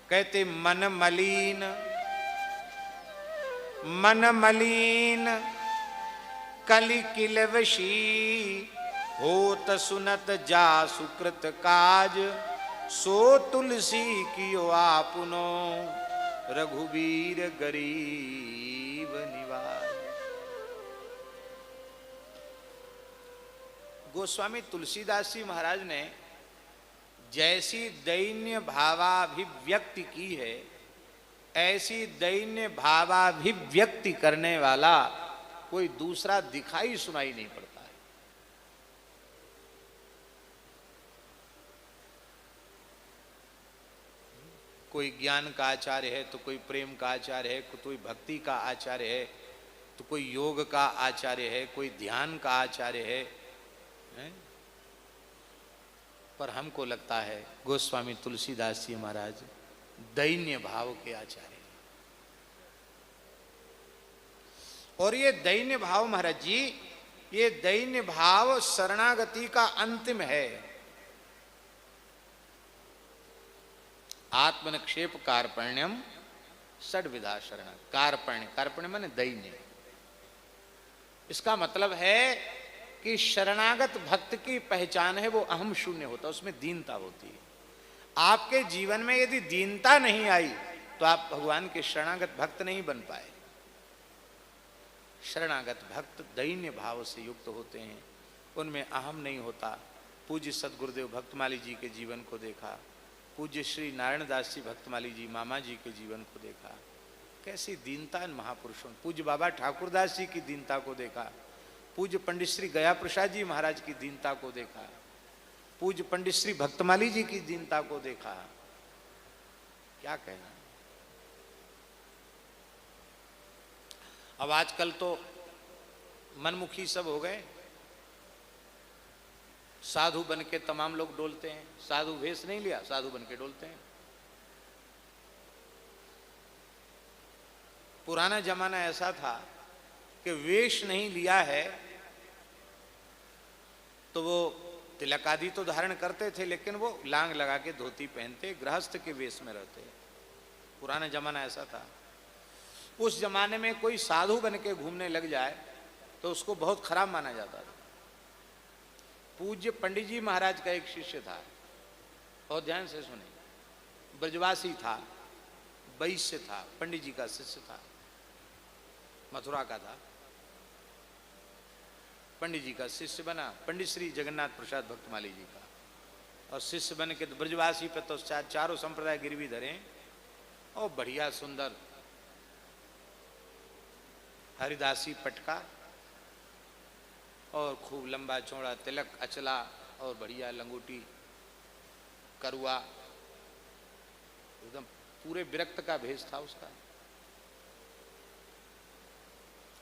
कहते मन मलिन कलि किलवशी, होत सुनत जा सुकृत काज, सो तुलसी कियो आपुनो, रघुबीर गरीब निवाज। गोस्वामी तुलसीदास जी महाराज ने जैसी दैन्य भावाभिव्यक्ति की है, ऐसी दैन्य भावाभिव्यक्ति करने वाला कोई दूसरा दिखाई सुनाई नहीं पड़ता है। कोई ज्ञान का आचार्य है तो कोई प्रेम का आचार्य है, कोई भक्ति का आचार्य है तो कोई योग का आचार्य है, कोई ध्यान का आचार्य है, पर हमको लगता है गोस्वामी तुलसीदास जी महाराज दैन्य भाव के आचार्य। और ये दैन्य भाव महाराज जी, ये दैन्य भाव शरणागति का अंतिम है। आत्मनिक्षेप कार्पण्यम षड्विधा शरण। कार्पण्य, कार्पण्य माने दैन्य। इसका मतलब है कि शरणागत भक्त की पहचान है वो अहम शून्य होता, उसमें दीनता होती है। आपके जीवन में यदि दीनता नहीं आई तो आप भगवान के शरणागत भक्त नहीं बन पाए। शरणागत भक्त दैन्य भाव से युक्त होते हैं, उनमें अहम नहीं होता। पूज्य सदगुरुदेव भक्तमाली जी के जीवन को देखा, पूज्य श्री नारायण दास जी भक्तमाली जी मामा जी के जीवन को देखा, कैसी दीनता इन महापुरुषों। पूज्य बाबा ठाकुरदास जी की दीनता को देखा, पूज्य पंडित श्री गया प्रसाद जी महाराज की दीनता को देखा, पूज्य पंडित श्री भक्तमाली जी की दीनता को देखा। क्या कहना। अब आजकल तो मनमुखी सब हो गए, साधु बन के तमाम लोग डोलते हैं। साधु वेश नहीं लिया, साधु बन के डोलते हैं। पुराना जमाना ऐसा था कि वेश नहीं लिया है तो वो तिलक आदि तो धारण करते थे, लेकिन वो लांग लगा के धोती पहनते, गृहस्थ के वेश में रहते। पुराना जमाना ऐसा था। उस जमाने में कोई साधु बन के घूमने लग जाए तो उसको बहुत खराब माना जाता था। पूज्य पंडित जी महाराज का एक शिष्य था, बहुत ध्यान से सुने, ब्रजवासी था, वैश्य था, पंडित जी का शिष्य था, मथुरा का था। पंडित जी का शिष्य बना, पंडित श्री जगन्नाथ प्रसाद भक्तमाली जी का, और शिष्य बन के ब्रजवासी पे तो चारों संप्रदाय गिरवी धरे, और बढ़िया सुंदर हरिदासी पटका और खूब लंबा चौड़ा तिलक, अचला और बढ़िया लंगोटी, करुआ, एकदम पूरे विरक्त का भेष था उसका।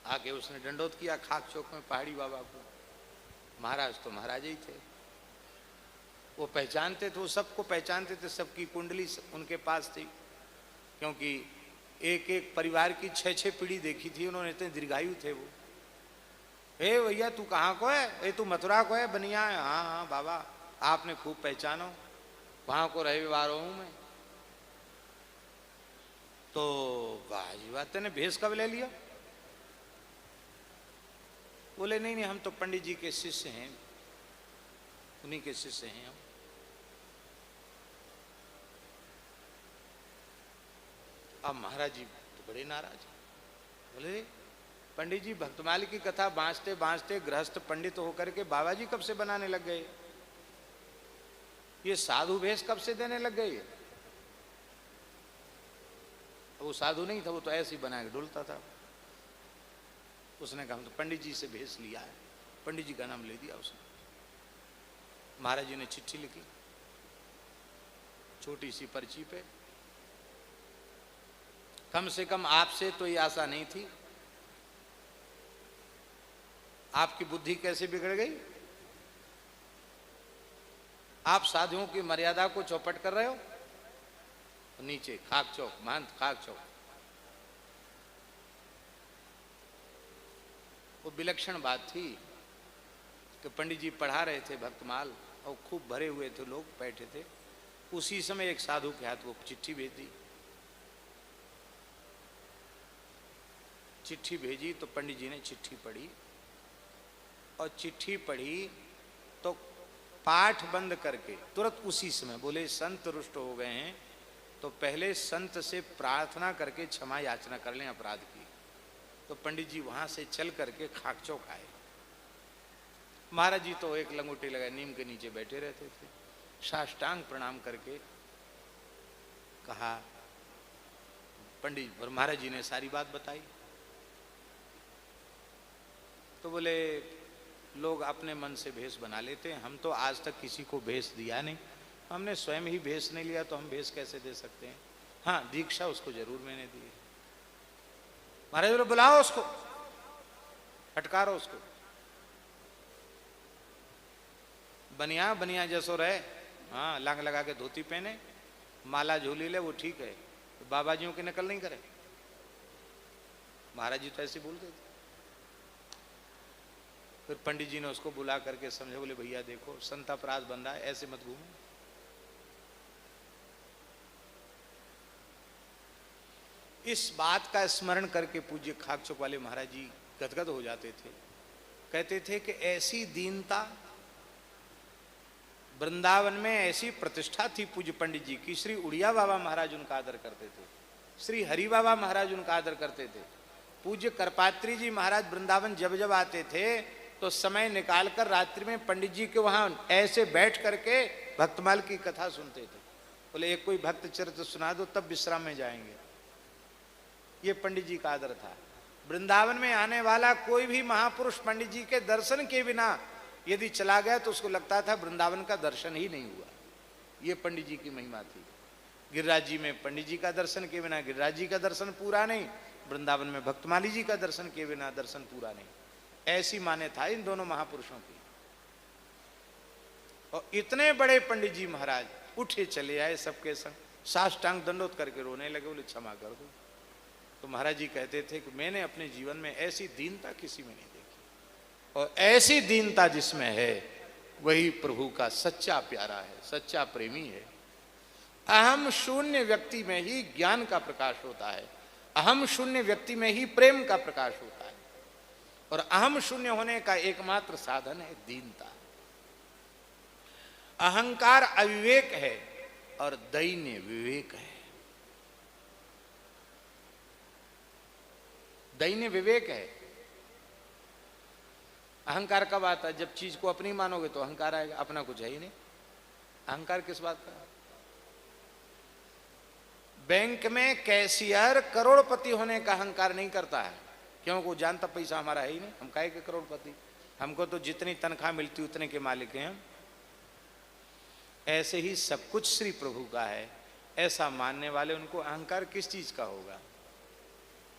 आके उसने दंडोत किया खाक चौक में पहाड़ी बाबा को। महाराज तो महाराज ही थे, वो पहचानते थे, वो सबको पहचानते थे, सबकी कुंडली उनके पास थी, क्योंकि एक एक परिवार की 6-6 पीढ़ी देखी थी उन्होंने, इतने दीर्घायु थे वो। हे भैया तू कहाँ को है? ए तू मथुरा को है? बनिया है? हाँ हाँ बाबा आपने खूब पहचानो, वहां को रविवार हूं मैं। तो वाह जी वाह, तेने भेष कब ले लिया? बोले नहीं नहीं हम तो पंडित जी के शिष्य हैं, उन्हीं के शिष्य हैं हम। अब महाराज जी तो बड़े नाराज, बोले पंडित जी भक्तमाली की कथा बांचते बांचते गृहस्थ पंडित होकर के बाबा जी कब से बनाने लग गए? ये साधु भेष कब से देने लग गए? वो साधु नहीं था, वो तो ऐसे ही बना के डुलता था। उसने कहा हम तो पंडित जी से भेष लिया है, पंडित जी का नाम ले दिया उसने। महाराज जी ने चिट्ठी लिखी छोटी सी पर्ची पे, कम से कम आपसे तो ये आशा नहीं थी, आपकी बुद्धि कैसे बिगड़ गई? आप साधुओं की मर्यादा को चौपट कर रहे हो। नीचे खाक चौक, महंत खाक चौक। वो विलक्षण बात थी कि पंडित जी पढ़ा रहे थे भक्तमाल, और खूब भरे हुए थे लोग बैठे थे, उसी समय एक साधु के हाथ वो चिट्ठी भेज दी। चिट्ठी भेजी तो पंडित जी ने चिट्ठी पढ़ी, और चिट्ठी पढ़ी तो पाठ बंद करके तुरंत उसी समय बोले संत रुष्ट हो गए हैं, तो पहले संत से प्रार्थना करके क्षमा याचना कर लें अपराध की। तो पंडित जी वहां से चल करके खाकचौक आए। महाराज जी तो एक लंगोटी लगाए नीम के नीचे बैठे रहते थे, साष्टांग प्रणाम करके कहा। पंडित और महाराज जी ने सारी बात बताई। तो बोले लोग अपने मन से भेष बना लेते हैं, हम तो आज तक किसी को भेष दिया नहीं, हमने स्वयं ही भेष नहीं लिया तो हम भेष कैसे दे सकते हैं। हाँ, दीक्षा उसको जरूर मैंने दी है। महाराज बोले बुलाओ उसको, फटकारो उसको। बनिया बनिया जैसो रहे, हाँ, लांग लगा के धोती पहने, माला झोली ले, वो ठीक है, तो बाबा जियों की नकल नहीं करे। महाराज जी तो ऐसे बोलते थे। फिर पंडित जी ने उसको बुला करके समझे, बोले भैया देखो संत अपराध बन रहा है, ऐसे मत घूमो। इस बात का स्मरण करके पूज्य खाकचौक वाले महाराज जी गदगद हो जाते थे। कहते थे कि ऐसी दीनता, वृंदावन में ऐसी प्रतिष्ठा थी पूज्य पंडित जी की। श्री उड़िया बाबा महाराज उनका आदर करते थे, श्री हरि बाबा महाराज उनका आदर करते थे। पूज्य करपात्री जी महाराज वृंदावन जब जब आते थे तो समय निकालकर रात्रि में पंडित जी के वहां ऐसे बैठ करके भक्तमाल की कथा सुनते थे। बोले एक कोई भक्त चरित्र सुना दो तब विश्राम में जाएंगे। ये पंडित जी का आदर था। वृंदावन में आने वाला कोई भी महापुरुष पंडित जी के दर्शन के बिना यदि चला गया तो उसको लगता था वृंदावन का दर्शन ही नहीं हुआ। ये पंडित जी की महिमा थी। गिरिराज जी में पंडित जी का दर्शन के बिना गिरिराज जी का दर्शन पूरा नहीं, वृंदावन में भक्तमाली जी का दर्शन के बिना दर्शन पूरा नहीं। ऐसी मान्यता इन दोनों महापुरुषों की। और इतने बड़े पंडित जी महाराज उठे चले आए सबके संग, साष्टांग दंडोत करके रोने लगे, बोले क्षमा कर दो। तो महाराज जी कहते थे कि मैंने अपने जीवन में ऐसी दीनता किसी में नहीं देखी, और ऐसी दीनता जिसमें है वही प्रभु का सच्चा प्यारा है, सच्चा प्रेमी है। अहम शून्य व्यक्ति में ही ज्ञान का प्रकाश होता है, अहम शून्य व्यक्ति में ही प्रेम का प्रकाश होता है, और अहम शून्य होने का एकमात्र साधन है दीनता। अहंकार अविवेक है और दैन्य विवेक है। दैन्य विवेक है। अहंकार कब आता है? जब चीज को अपनी मानोगे तो अहंकार आएगा, अपना कुछ है ही नहीं। अहंकार किस बात का? बैंक में कैशियर करोड़पति होने का अहंकार नहीं करता है, क्योंकि वो जानता पैसा हमारा है ही नहीं, हम काहे के करोड़पति, हमको तो जितनी तनख्वाह मिलती उतने के मालिक हैं हम। ऐसे ही सब कुछ श्री प्रभु का है, ऐसा मानने वाले उनको अहंकार किस चीज का होगा?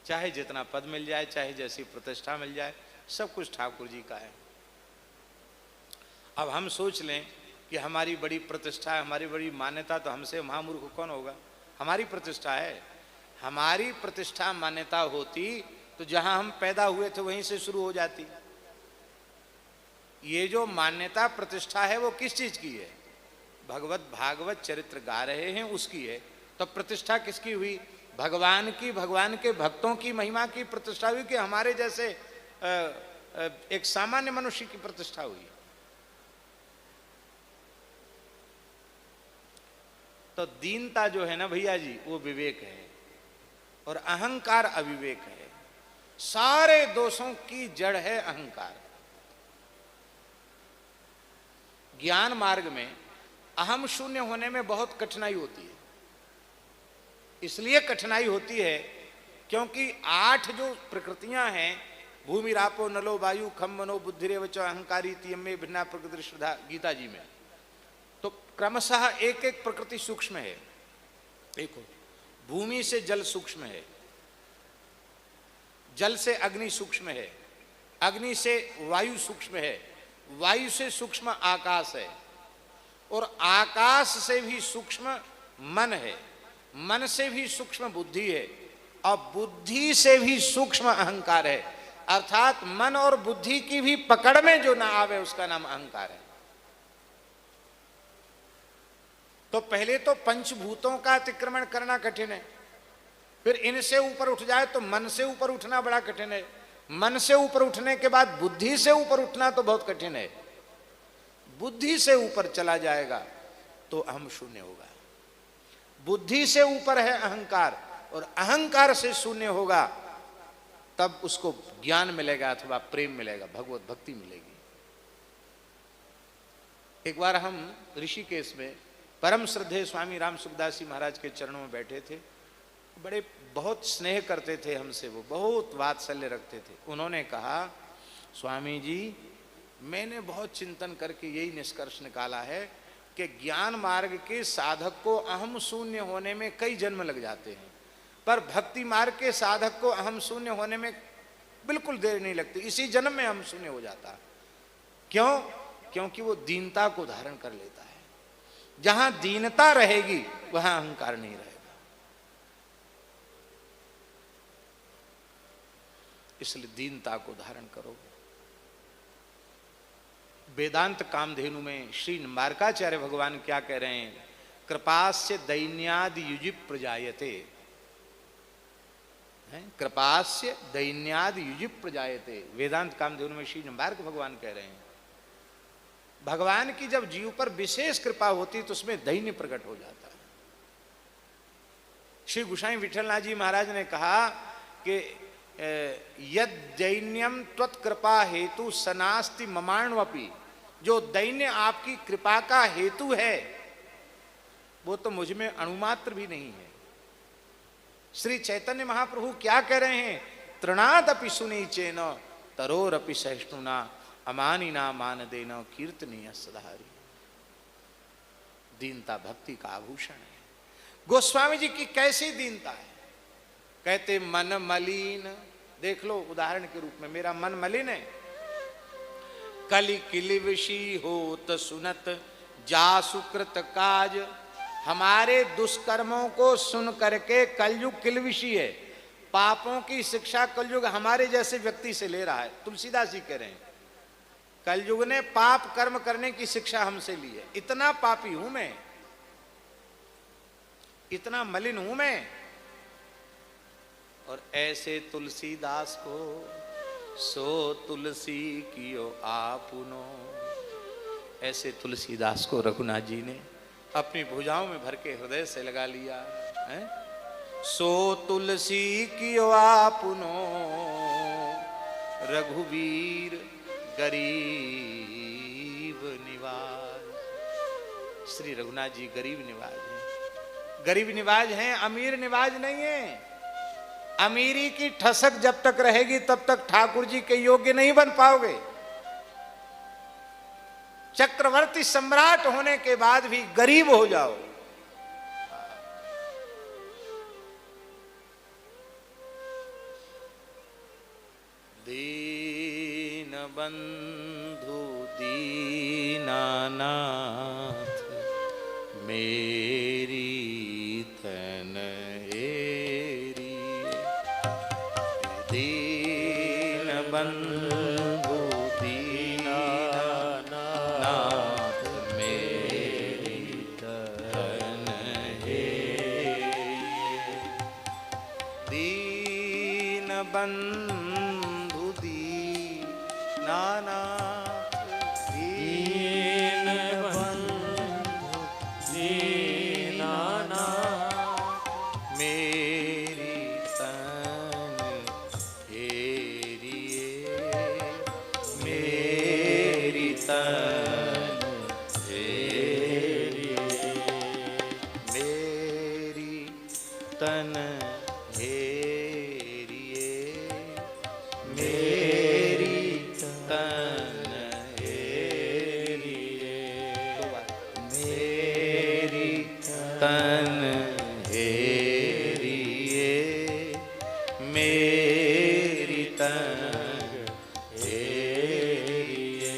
चाहे जितना पद मिल जाए, चाहे जैसी प्रतिष्ठा मिल जाए, सब कुछ ठाकुर जी का है। अब हम सोच लें कि हमारी बड़ी प्रतिष्ठा है, हमारी बड़ी मान्यता, तो हमसे महामूर्ख कौन होगा? हमारी प्रतिष्ठा है। हमारी प्रतिष्ठा मान्यता होती तो जहां हम पैदा हुए थे वहीं से शुरू हो जाती। ये जो मान्यता प्रतिष्ठा है वो किस चीज की है? भगवत भागवत चरित्र गा रहे हैं उसकी है। तो प्रतिष्ठा किसकी हुई? भगवान की, भगवान के भक्तों की महिमा की प्रतिष्ठा हुई कि हमारे जैसे एक सामान्य मनुष्य की प्रतिष्ठा हुई? तो दीनता जो है ना भैया जी, वो विवेक है, और अहंकार अविवेक है। सारे दोषों की जड़ है अहंकार। ज्ञान मार्ग में अहम शून्य होने में बहुत कठिनाई होती है। इसलिए कठिनाई होती है क्योंकि 8 जो प्रकृतियां हैं, भूमि रापो नलो वायु खम मनो बुद्धिरेव च अहंकारी तियम्मे भिन्ना प्रकृति श्रद्धा, गीता जी में, तो क्रमशः एक एक प्रकृति सूक्ष्म है। देखो, भूमि से जल सूक्ष्म है, जल से अग्नि सूक्ष्म है, अग्नि से वायु सूक्ष्म है, वायु से सूक्ष्म आकाश है, और आकाश से भी सूक्ष्म मन है, मन से भी सूक्ष्म बुद्धि है, और बुद्धि से भी सूक्ष्म अहंकार है। अर्थात मन और बुद्धि की भी पकड़ में जो ना आवे उसका नाम अहंकार है। तो पहले तो पंचभूतों का अतिक्रमण करना कठिन है, फिर इनसे ऊपर उठ जाए तो मन से ऊपर उठना बड़ा कठिन है, मन से ऊपर उठने के बाद बुद्धि से ऊपर उठना तो बहुत कठिन है। बुद्धि से ऊपर चला जाएगा तो अहम शून्य होगा। बुद्धि से ऊपर है अहंकार और अहंकार से शून्य होगा, तब उसको ज्ञान मिलेगा अथवा प्रेम मिलेगा, भगवत भक्ति मिलेगी। एक बार हम ऋषिकेश में परम श्रद्धेय स्वामी राम सुखदास जी महाराज के चरणों में बैठे थे। बड़े बहुत स्नेह करते थे हमसे, वो बहुत वात्सल्य रखते थे। उन्होंने कहा, स्वामी जी मैंने बहुत चिंतन करके यही निष्कर्ष निकाला है कि ज्ञान मार्ग के साधक को अहम शून्य होने में कई जन्म लग जाते हैं, पर भक्ति मार्ग के साधक को अहम शून्य होने में बिल्कुल देर नहीं लगती, इसी जन्म में अहम शून्य हो जाता। क्यों? क्योंकि वो दीनता को धारण कर लेता है। जहां दीनता रहेगी वहां अहंकार नहीं रहेगा। इसलिए दीनता को धारण करो। वेदांत कामधेनु में श्री निम्बारकाचार्य भगवान क्या कह रहे हैं? कृपास्य दैन्यादि युजिप प्रजायते, कृपास्य दैन्यादि युजिप प्रजायते। वेदांत कामधेनु में श्री निम्बारक भगवान कह रहे हैं, भगवान की जब जीव पर विशेष कृपा होती तो उसमें दैन्य प्रकट हो जाता है। श्री गोसाई विठलनाथ जी महाराज ने कहा कि यद दैन्यम त्वत्कृपा हेतु सनास्ति ममाण्वपि, जो दैन्य आपकी कृपा का हेतु है वो तो मुझ में अणुमात्र भी नहीं है। श्री चैतन्य महाप्रभु क्या कह रहे हैं? तृणादपि सुनीचेन तरोरपि सहिष्णुना अमानिना मान देना कीर्तनीय सदाहरि। दीनता भक्ति का आभूषण है। गोस्वामी जी की कैसी दीनता है? कहते मन मलिन, देख लो उदाहरण के रूप में, मेरा मन मलिन है। कलि किलिविषी होत सुनत जा सुकृत काज, हमारे दुष्कर्मों को सुन करके कलयुग किलविषी है, पापों की शिक्षा कलयुग हमारे जैसे व्यक्ति से ले रहा है। तुलसीदास जी कह रहे हैं कलयुग ने पाप कर्म करने की शिक्षा हमसे ली है। इतना पापी हूं मैं, इतना मलिन हूं मैं। और ऐसे तुलसीदास को सो तुलसी कियो आपुनो, ऐसे तुलसीदास को रघुनाथ जी ने अपनी भुजाओं में भर के हृदय से लगा लिया है। सो तुलसी कियो आपुनो रघुवीर गरीब निवाज। श्री रघुनाथ जी गरीब निवाज हैं। गरीब निवाज हैं, अमीर निवाज नहीं है। अमीरी की ठसक जब तक रहेगी तब तक ठाकुर जी के योग्य नहीं बन पाओगे। चक्रवर्ती सम्राट होने के बाद भी गरीब हो जाओ। दीन बंधु दीनानाथ मेरी तन एरी, दीन बंधु दीनानाथ मेरी तन एरी, दीन बंधु दीनानाथ, दीन बंधु दीनानाथ मेरी तन हेरिए, मेरी तन हेरिए, मेरी तन हेरिए, मेरी तन हेरिए, मेरी तन हेरिए, मेरी तन हेरिए।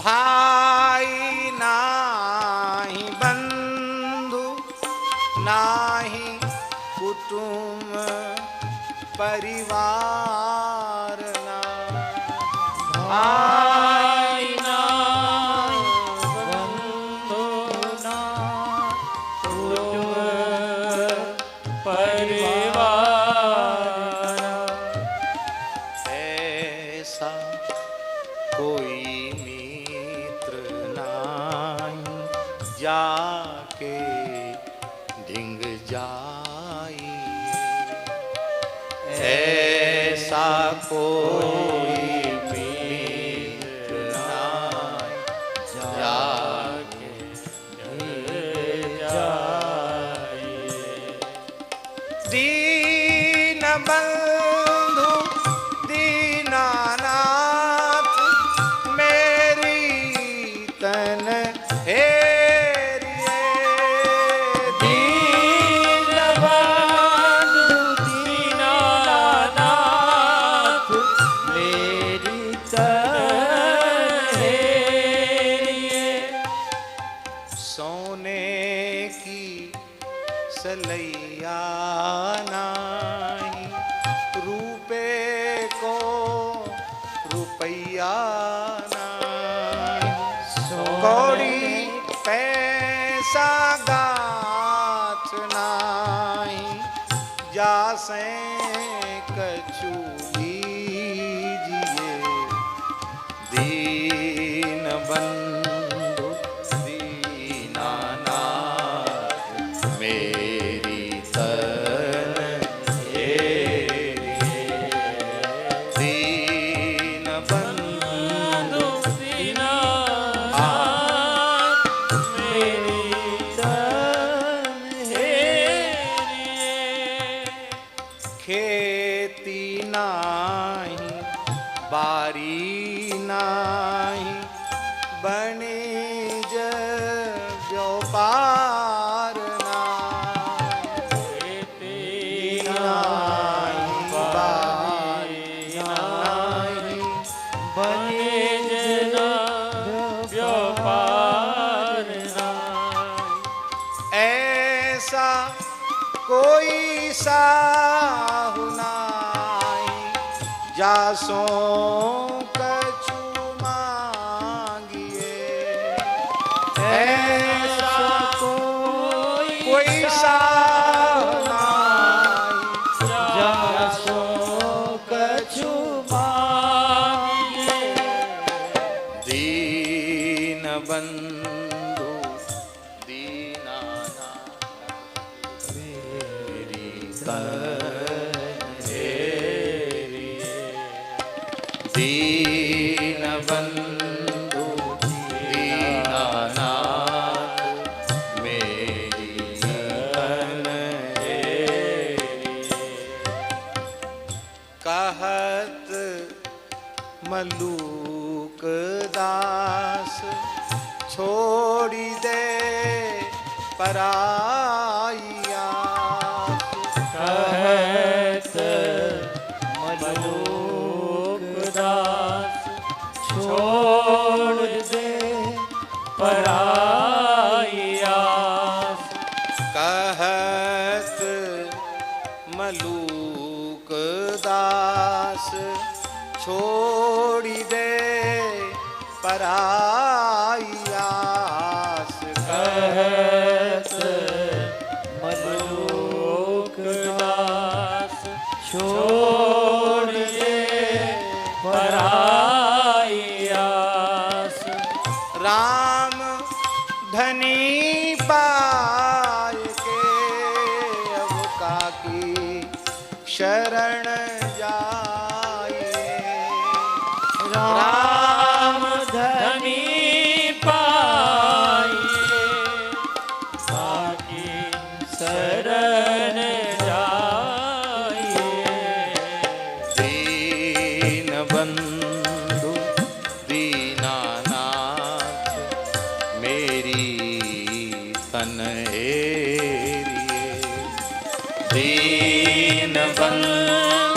भाई नाही बंधु नाही कुटुंब परिवार ना, भाई नाही जाके ढिंग जाई, ऐसा कोई मीत नाई, जाके ढिंग जाई। दीन बंधु दीनानाथ मेरी तन हेरिए, दीन बंधु दीनानाथ मेरी तन हेरिए। सोने की सलैया नाही, रूपे को रुपैया नाही, कौड़ी पैसा गाथ नाही, जासे कछु लीजिए। दीन बंधु दीनानाथ मेरी तन हेरिए, दीन बंधु दीनानाथ मेरी तन हेरिए। खेती नाही बारी नाही, बणिज व्यापार नाही, नाही बारी नाही, बणिज व्यापार नाही, ऐसा कोई साहु नाही, जासो कछु मांगिए। ऐसा कोई साहु नाही, जासो कछु मांगिए। दीन बंधु दीनानाथ मेरी तन हेरिए, दीन बंधु दीनानाथ मेरी तन हेरिए। कहत मलूक दास छोड़ी दे पराइया, कहत मलूक दास छोड़ दे पराई आस। कहत मलूक दास छोड़ी दे पराई आस, कहत मलूक दास छोड़ दे पराई आस। राम धनी पाय के अब काकी शरण जाइए। राम धनी पाइए साकी शरण जाइए। दीन बंधु दीनानाथ मेरी तन हेरिए, दीन बंधु